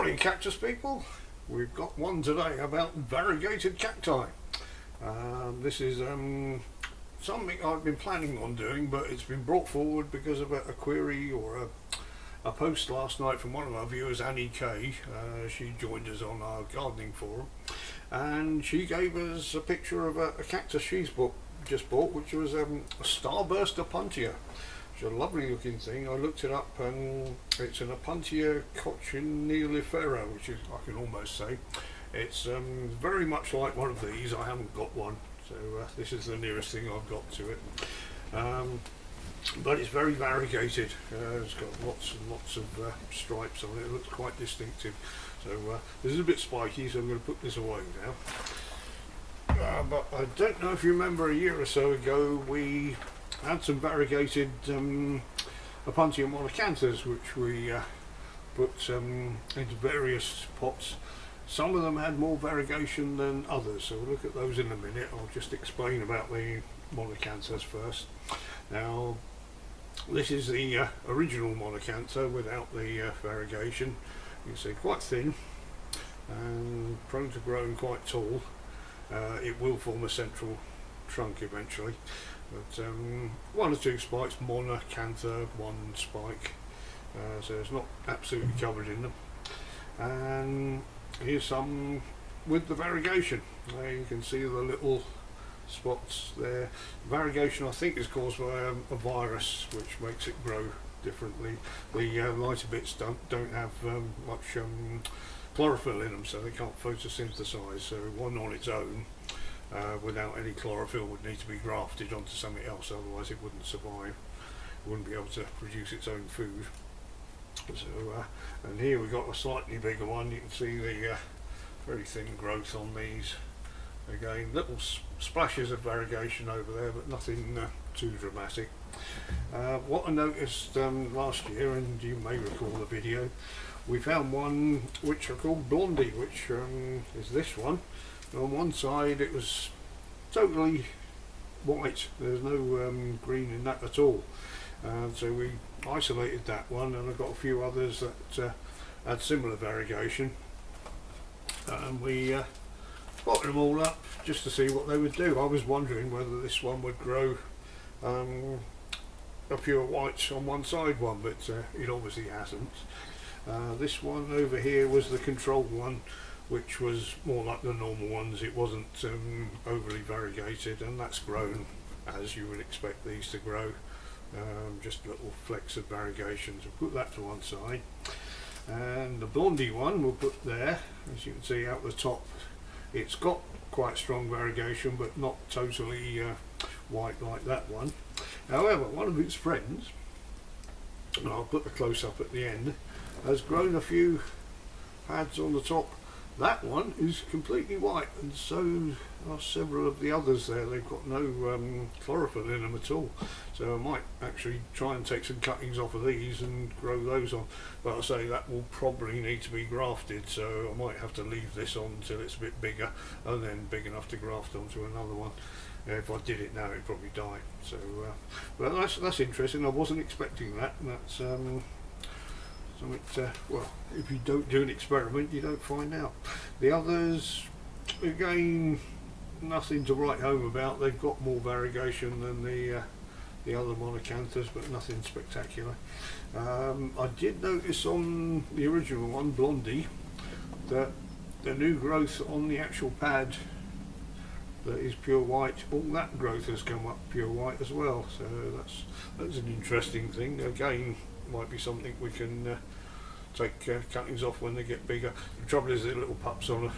Morning cactus people, we've got one today about variegated cacti. This is something I've been planning on doing, but it's been brought forward because of a query or a post last night from one of our viewers, Annie K. She joined us on our gardening forum and she gave us a picture of a cactus she's just bought, which was a starburst Opuntia. It's a lovely looking thing. I looked it up and it's an Opuntia coccinellifera, which is, I can almost say, it's very much like one of these. I haven't got one, so this is the nearest thing I've got to it. But it's very variegated. It's got lots and lots of stripes on it. It looks quite distinctive. So this is a bit spiky, so I'm going to put this away now. But I don't know if you remember, a year or so ago we had some variegated Opuntia monacanthas, which we put into various pots. Some of them had more variegation than others, so we'll look at those in a minute. I'll just explain about the monacanthas first. Now, this is the original monacantha without the variegation. You can see quite thin and prone to growing quite tall. It will form a central trunk eventually, but one or two spikes, monacantha, one spike, so it's not absolutely covered in them. And here's some with the variegation. There you can see the little spots there. Variegation, I think, is caused by a virus which makes it grow differently. The lighter bits don't have much chlorophyll in them, so they can't photosynthesize. So one on its own, without any chlorophyll, would need to be grafted onto something else, otherwise it wouldn't survive. It wouldn't be able to produce its own food. So, and here we've got a slightly bigger one. You can see the very thin growth on these. Again, little splashes of variegation over there, but nothing too dramatic. What I noticed last year, and you may recall the video, we found one which are called Blondie, which is this one. On one side it was totally white, there's no green in that at all. So we isolated that one, and I've got a few others that had similar variegation, and we spotted them all up just to see what they would do. I was wondering whether this one would grow a pure white on one side one, but it obviously hasn't. This one over here was the controlled one, which was more like the normal ones. It wasn't overly variegated, and that's grown as you would expect these to grow. Just little flecks of variegation, so put that to one side. And the Blondie one we'll put there. As you can see out the top, it's got quite strong variegation, but not totally white like that one. However, one of its friends, and I'll put the close-up at the end, has grown a few pads on the top. That one is completely white, and so are several of the others there. They've got no chlorophyll in them at all. So I might actually try and take some cuttings off of these and grow those on. But I say that will probably need to be grafted, so I might have to leave this on until it's a bit bigger, and then big enough to graft onto another one. If I did it now, it'd probably die. So, but that's interesting. I wasn't expecting that. And that's something. Well, if you don't do an experiment, you don't find out. The others, again, nothing to write home about. They've got more variegation than the other monacanthas, but nothing spectacular. I did notice on the original one, Blondie, that the new growth on the actual pad that is pure white, all that growth has come up pure white as well. So that's an interesting thing. Again, might be something we can take cuttings off when they get bigger. The trouble is the little pups on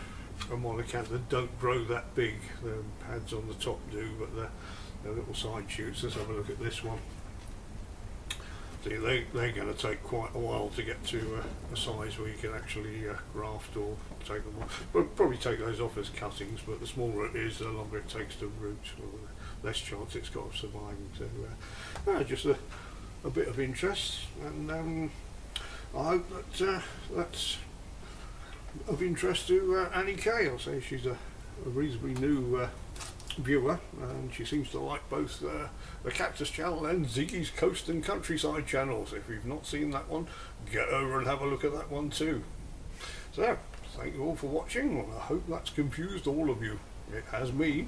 a monacantha don't grow that big. The pads on the top do, but the little side shoots. Let's have a look at this one. See, they're going to take quite a while to get to a size where you can actually graft or take them off. But probably take those off as cuttings, but the smaller it is, the longer it takes to root, or the less chance it's got of surviving. So just a bit of interest, and I hope that that's of interest to Annie K. I'll say she's a reasonably new viewer, and she seems to like both the Cactus channel and Ziggy's Coast and Countryside channels. If you've not seen that one, get over and have a look at that one too. So, thank you all for watching. Well, I hope that's confused all of you. It has me.